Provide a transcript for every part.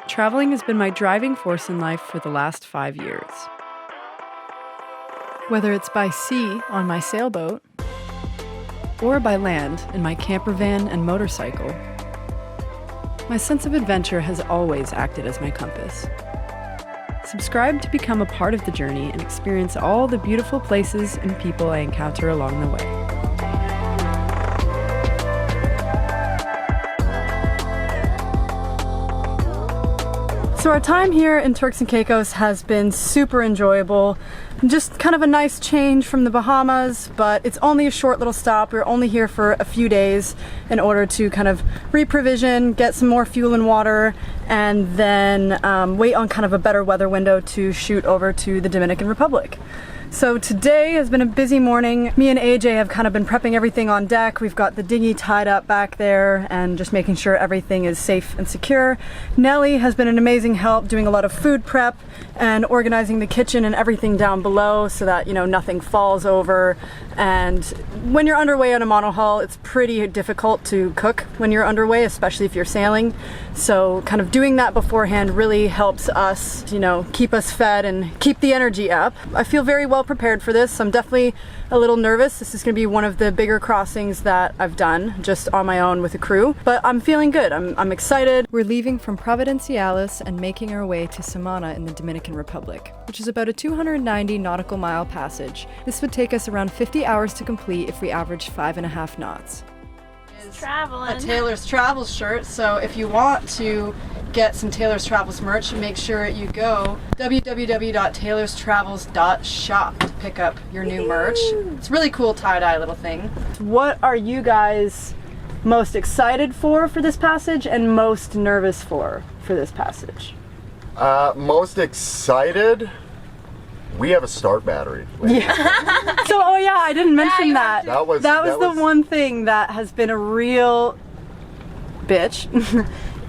Traveling has been my driving force in life for the last 5 years. Whether it's by sea on my sailboat, or by land in my camper van and motorcycle, my sense of adventure has always acted as my compass. Subscribe to become a part of the journey and experience all the beautiful places and people I encounter along the way. So our time here in Turks and Caicos has been super enjoyable. Just kind of a nice change from the Bahamas, but it's only a short little stop. We're only here for a few days in order to kind of re-provision, get some more fuel and water, and then wait on kind of a better weather window to shoot over to the Dominican Republic. So today has been a busy morning. Me and AJ have kind of been prepping everything on deck. We've got the dinghy tied up back there and just making sure everything is safe and secure. Nellie has been an amazing help doing a lot of food prep and organizing the kitchen and everything down below so that, you know, nothing falls over. And when you're underway on a monohull, it's pretty difficult to cook when you're underway, especially if you're sailing. So kind of doing that beforehand really helps us, you know, keep us fed and keep the energy up. I feel very well prepared for this. I'm definitely a little nervous. This is going to be one of the bigger crossings that I've done just on my own with a crew, but I'm feeling good. I'm excited. We're leaving from Providenciales and making our way to Samana in the Dominican Republic, which is about a 290 nautical mile passage. This would take us around 50 hours to complete if we average 5.5 knots. Traveling. A Taylor's Travels shirt, so if you want to get some Taylor's Travels merch, make sure you go www.taylorstravels.shop to pick up your new merch. It's a really cool tie-dye little thing. What are you guys most excited for this passage and most nervous for this passage? Most excited? We have a start battery. Yeah. So, oh yeah, I didn't mention that. That was the one thing that has been a real bitch.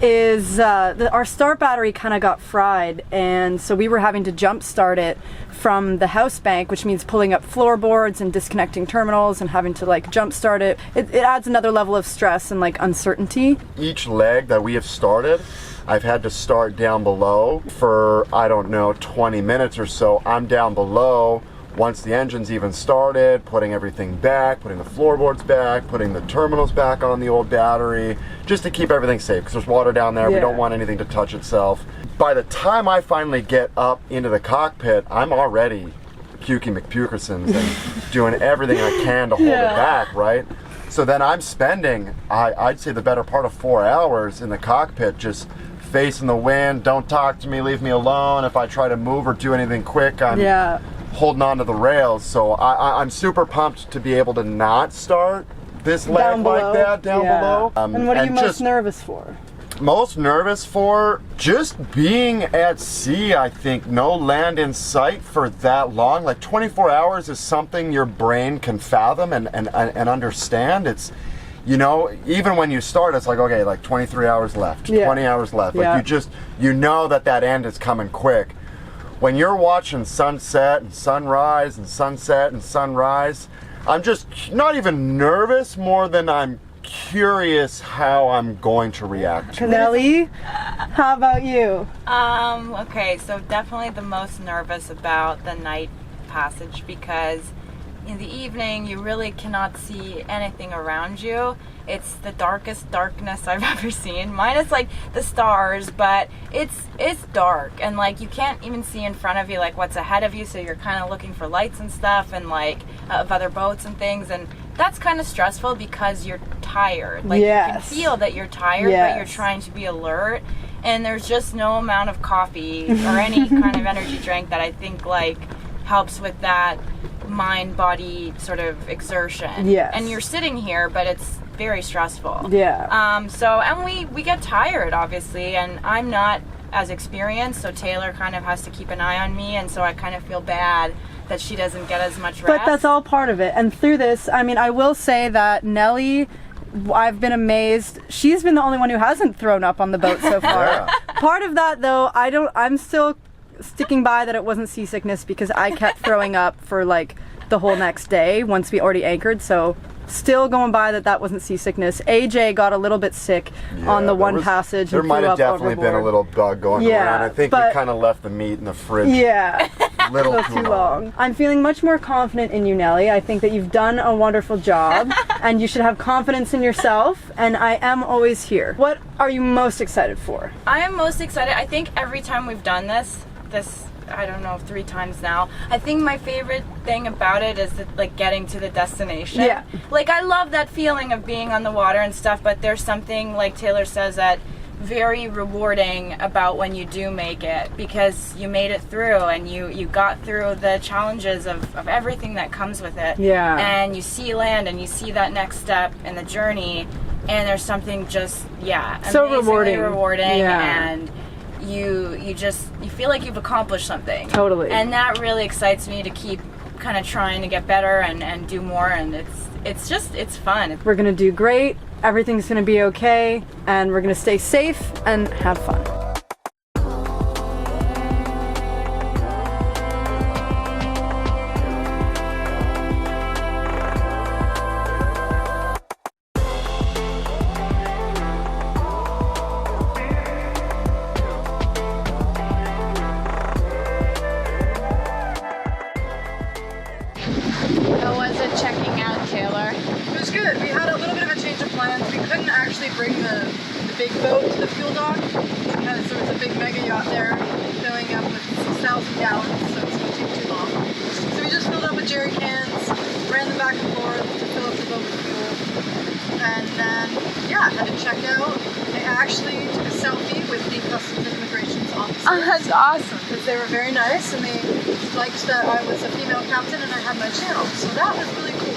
Is our start battery kind of got fried, and so we were having to jump start it from the house bank, which means pulling up floorboards and disconnecting terminals and having to like jump start it. It adds another level of stress and like uncertainty. Each leg that we have started, I've had to start down below for, I don't know, 20 minutes or so. I'm down below once the engine's even started, putting everything back, putting the floorboards back, putting the terminals back on the old battery, just to keep everything safe, because there's water down there. Yeah. We don't want anything to touch itself. By the time I finally get up into the cockpit, I'm already puking McPukersons and doing everything I can to hold it back, right? So then I'm spending, I'd say the better part of 4 hours in the cockpit just facing the wind. Don't talk to me, leave me alone. If I try to move or do anything quick, I'm holding on to the rails. So I'm super pumped to be able to not start this leg like that down below. And what are you most nervous for? Most nervous for just being at sea. I think no land in sight for that long. Like 24 hours is something your brain can fathom and understand. It's, you know, even when you start, it's like, okay, like 23 hours left, 20 hours left. Like you know that end is coming quick. When you're watching sunset and sunrise and sunset and sunrise, I'm just not even nervous more than I'm curious how I'm going to react to it. Nellie, how about you? Okay, so definitely the most nervous about the night passage, because in the evening you really cannot see anything around you. It's the darkest darkness I've ever seen, minus like the stars, but it's dark, and like you can't even see in front of you like what's ahead of you, so you're kind of looking for lights and stuff and like of other boats and things, and that's kind of stressful because you're tired. Like you can feel that you're tired, but you're trying to be alert, and there's just no amount of coffee or any kind of energy drink that I think like helps with that mind-body sort of exertion. And you're sitting here, but it's very stressful. And we get tired, obviously, and I'm not as experienced, so Taylor kind of has to keep an eye on me, and so I kind of feel bad that she doesn't get as much rest. But that's all part of it. And through this, I mean, I will say that Nellie, I've been amazed. She's been the only one who hasn't thrown up on the boat so far. Part of that, though, I'm still sticking by that it wasn't seasickness, because I kept throwing up for like the whole next day once we already anchored, so still going by that wasn't seasickness. AJ got a little bit sick on the one passage. There and might threw have up definitely overboard. been a little bug going around. I think we kind of left the meat in the fridge. Yeah. A little too long. I'm feeling much more confident in you, Nelly. I think that you've done a wonderful job and you should have confidence in yourself, and I am always here. What are you most excited for? I am most excited. I think every time we've done this, I don't know, 3 times now, I think my favorite thing about it is that, like, getting to the destination. Yeah. Like, I love that feeling of being on the water and stuff, but there's something, like Taylor says, that very rewarding about when you do make it, because you made it through and you got through the challenges of everything that comes with it. Yeah. And you see land and you see that next step in the journey, and there's something just, so amazingly rewarding. Yeah. And you feel like you've accomplished something. Totally. And that really excites me to keep kind of trying to get better and do more, and it's fun. We're gonna do great, everything's gonna be okay, and we're gonna stay safe and have fun. How was it checking out, Taylor? It was good. We had a little bit of a change of plans. We couldn't actually bring the big boat to the fuel dock because there was a big mega yacht there filling up with 6,000 gallons, so it's going to take too long. So we just filled up with jerry cans, ran them back and forth to fill up the boat with fuel, and then, had to check out. I actually took a selfie with the Customs and Immigration's officers. Oh, that's awesome. Because they were very nice and they liked that I was a female captain and I had my channel. So that was really cool.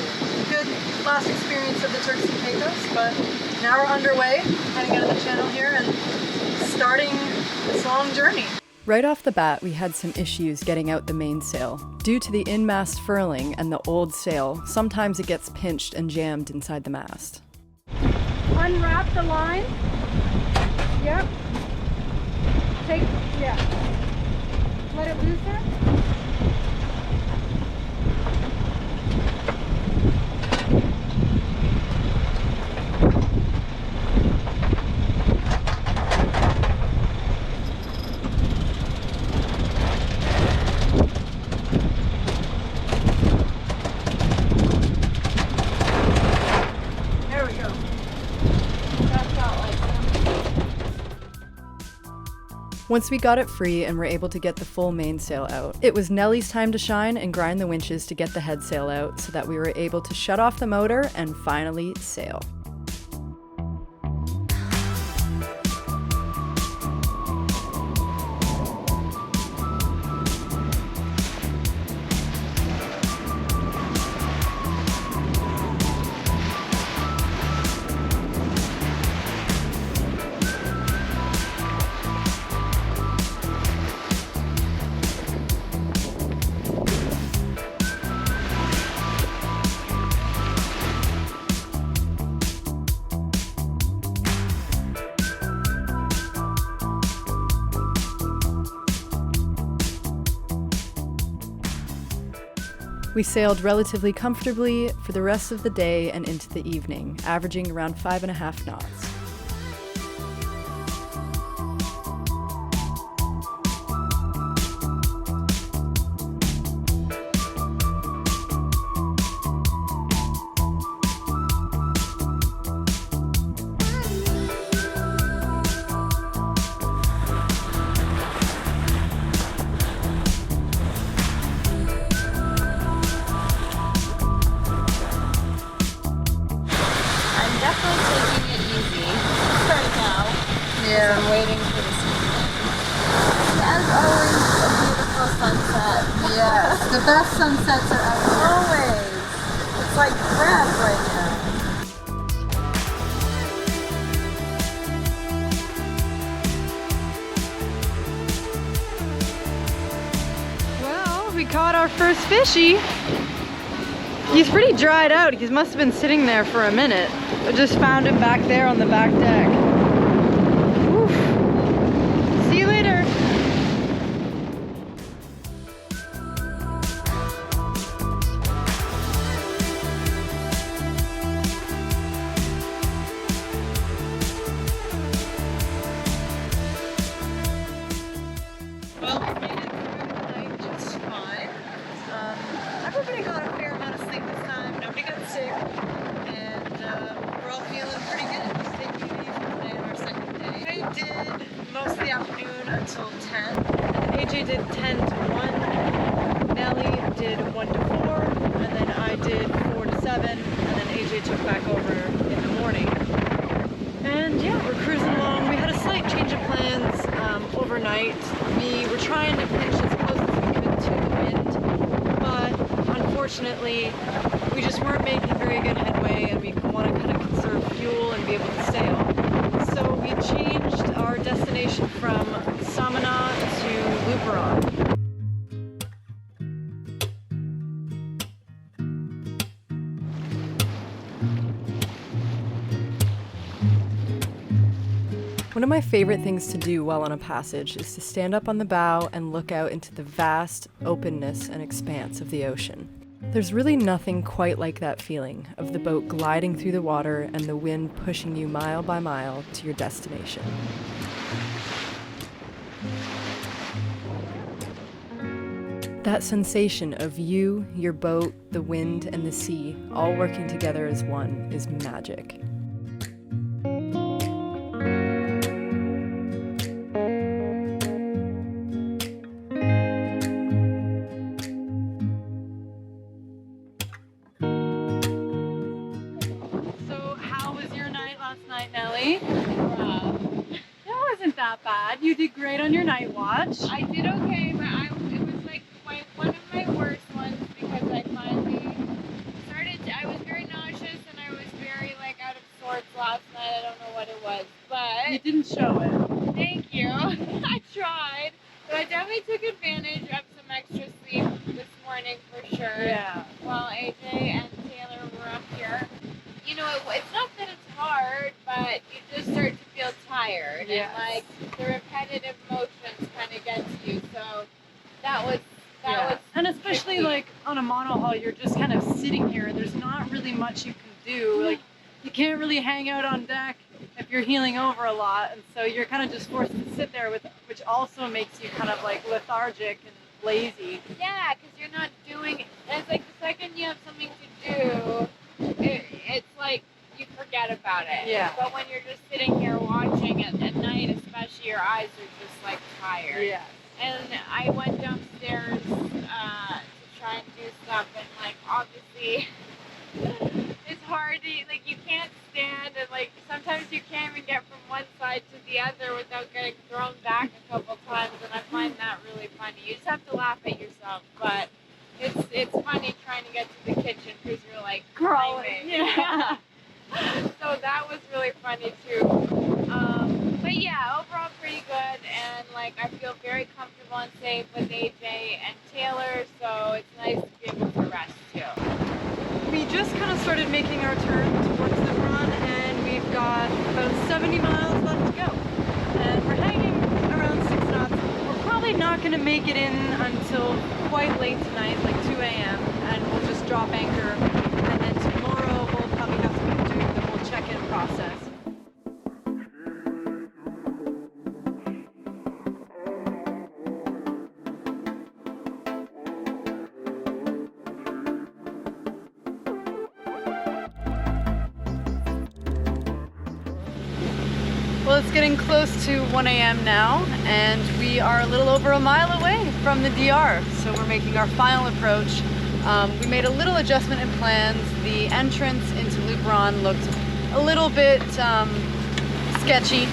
Good last experience of the Turks and Caicos, but now we're underway, heading out of the channel here and starting this long journey. Right off the bat, we had some issues getting out the mainsail. Due to the in-mast furling and the old sail, sometimes it gets pinched and jammed inside the mast. Unwrap the line. Yep. Let it loosen. There we go. That's not like Once we got it free and were able to get the full mainsail out, it was Nelly's time to shine and grind the winches to get the headsail out so that we were able to shut off the motor and finally sail. We sailed relatively comfortably for the rest of the day and into the evening, averaging around 5.5 knots. I'm waiting for the sunset. As always, a beautiful sunset. Yes, the best sunsets are out here. Always. It's like breath right now. Well, we caught our first fishy. He's pretty dried out. He must have been sitting there for a minute. I just found him back there on the back deck. Oof. See you later. afternoon until 10. And AJ did 10 to 1. Nelly did 1 to 4. And then I did 4 to 7. And then AJ took back over in the morning. And yeah, we're cruising along. We had a slight change of plans overnight. We were trying to pitch as close as we could to the wind, but unfortunately, we just weren't making very good headway, and we want to kind of conserve fuel and be able to sail. So we changed our destination from Samana to Luberon. One of my favorite things to do while on a passage is to stand up on the bow and look out into the vast openness and expanse of the ocean. There's really nothing quite like that feeling of the boat gliding through the water and the wind pushing you mile by mile to your destination. That sensation of you, your boat, the wind, and the sea all working together as one is magic. That bad. You did great on your night watch. I did okay, but it was like one of my worst ones because I finally I was very nauseous and I was very out of sorts last night. I don't know what it was, but you didn't show it. Thank you. I tried, but I definitely took advantage of some extra sleep this morning for sure. Yeah. While AJ and Taylor were up here. You know, it's not that it's hard, but you just start to feel tired. Yes. And the repetitive motions kind of get to you. So that was and especially tricky. On a monohull, you're just kind of sitting here and there's not really much you can do. You can't really hang out on deck if you're heeling over a lot, and so you're kind of just forced to sit there, which also makes you kind of lethargic and lazy. Yeah, because you're not doing. And it's the second you have something to do, it's you forget about it. Yeah. But when you're just sitting here watching it at night, especially, your eyes are just tired. Yeah. And I went downstairs to try and do stuff, and obviously it's hard to you can't stand, and sometimes you can't even get from one side to the other without getting thrown back a couple times, and I find that really funny. You just have to laugh at yourself, but it's funny trying to get to the kitchen because you're crawling. Yeah. So that was really funny too. But yeah, overall pretty good, and I feel very comfortable and safe with AJ and Taylor, so it's nice to be able to rest too. We just kind of started making our turn towards the run, and we've got about 70 miles left to go. And we're hanging around 6 knots. We're probably not going to make it in until quite late tonight, 2 a.m., and we'll just drop anchor, and then tomorrow we'll probably have to do the whole check-in process. Well, it's getting close to 1 a.m. now, and we are a little over a mile away from the DR, so we're making our final approach. We made a little adjustment in plans. The entrance into Luberon looked a little bit sketchy,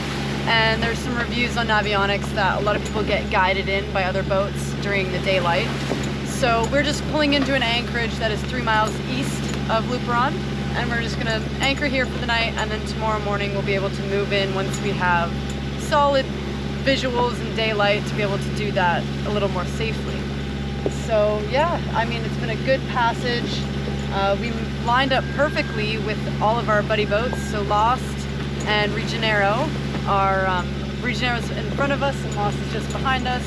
and there's some reviews on Navionics that a lot of people get guided in by other boats during the daylight. So we're just pulling into an anchorage that is 3 miles east of Luberon, and we're just gonna anchor here for the night, and then tomorrow morning we'll be able to move in once we have solid visuals and daylight to be able to do that a little more safely. So yeah, I mean, it's been a good passage. We lined up perfectly with all of our buddy boats, so Lost and Regenero are, Regenero's in front of us and Lost is just behind us.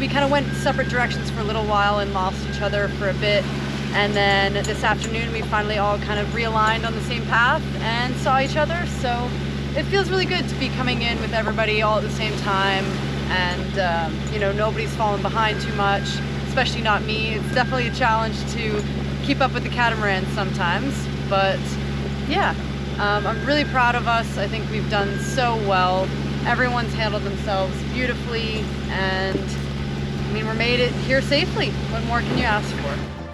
We kind of went separate directions for a little while and lost each other for a bit. And then this afternoon we finally all kind of realigned on the same path and saw each other. So it feels really good to be coming in with everybody all at the same time, and you know, nobody's falling behind too much, especially not me. It's definitely a challenge to keep up with the catamaran sometimes, but yeah, I'm really proud of us. I think we've done so well. Everyone's handled themselves beautifully, and I mean, we're made it here safely. What more can you ask for?